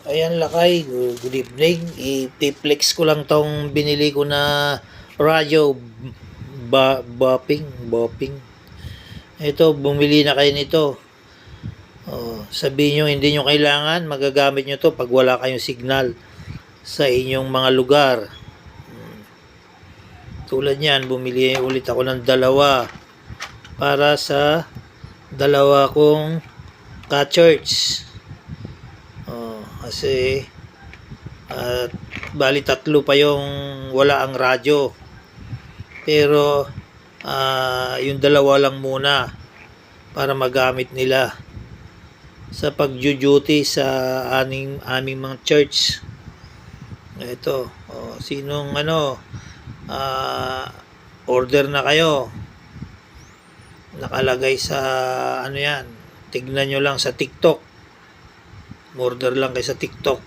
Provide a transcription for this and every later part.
Ayan lakay, good evening. I-flex ko lang tong binili ko na radyo bopping. Ito, bumili na kayo nito. Sabihin nyo, hindi nyo kailangan, magagamit nyo to pag wala kayong signal sa inyong mga lugar. Tulad yan, bumili ulit ako ng dalawa para sa dalawa kong ka-church. Kasi bali tatlo pa yung wala ang radyo, pero yung dalawa lang muna para magamit nila sa pag-duty sa aming mga church. Ito, sinong order na kayo, nakalagay sa yan, tignan nyo lang sa TikTok. Order lang kayo sa TikTok.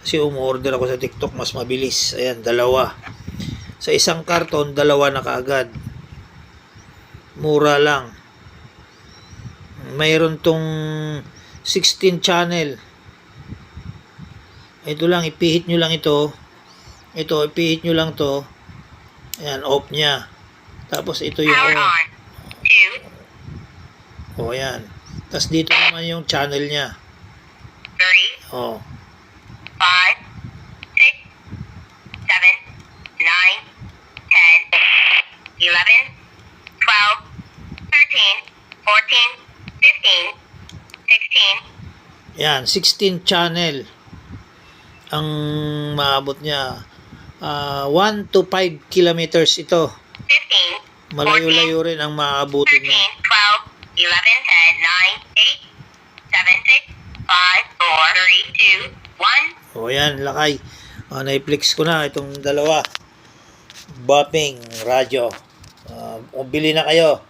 Kasi umorder ako sa TikTok, mas mabilis. Ayan, dalawa. Sa isang karton, dalawa na kaagad. Mura lang. Mayroon tong 16 channel. Ito lang, ipihit nyo lang ito. Ito, ipihit nyo lang to. Ayan, off nya. Tapos ito yung on. Ayan. Tapos dito naman yung channel nya. 3, 5, 6, 7, 9, 10, 11, 12, 13, 14, 15, 16. Yan, 16 channel ang maabot niya. 1 to 5 kilometers ito. 15, malayo-layo rin ang maabutin niya. 13, 12, 11, 10, 9, 8, 7, 6, 5, 4, 3, 2, 1. O yan, lakay. Na-flex ko na itong dalawa. Bopping radyo. Bili na kayo.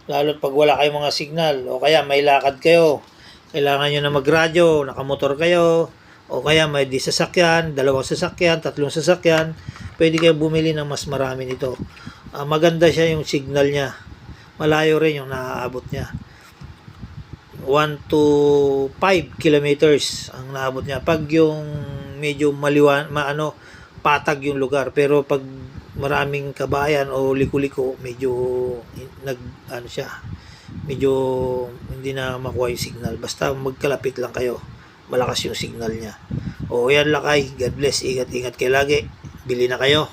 Lalo pag wala kayong mga signal. O kaya may lakad kayo. Kailangan nyo na magradyo. Nakamotor kayo. O kaya may sasakyan. 2 sasakyan. 3 sasakyan. Pwede kayo bumili ng mas marami nito. Maganda siya yung signal niya. Malayo rin yung naaabot niya. 1 to 5 kilometers ang naabot niya pag yung medyo patag yung lugar. Pero pag maraming kabayan o liko-liko, medyo medyo hindi na makuha yung signal. Basta magkalapit lang kayo, malakas yung signal niya. O yan lakay, God bless, ingat kayo lagi, bili na kayo.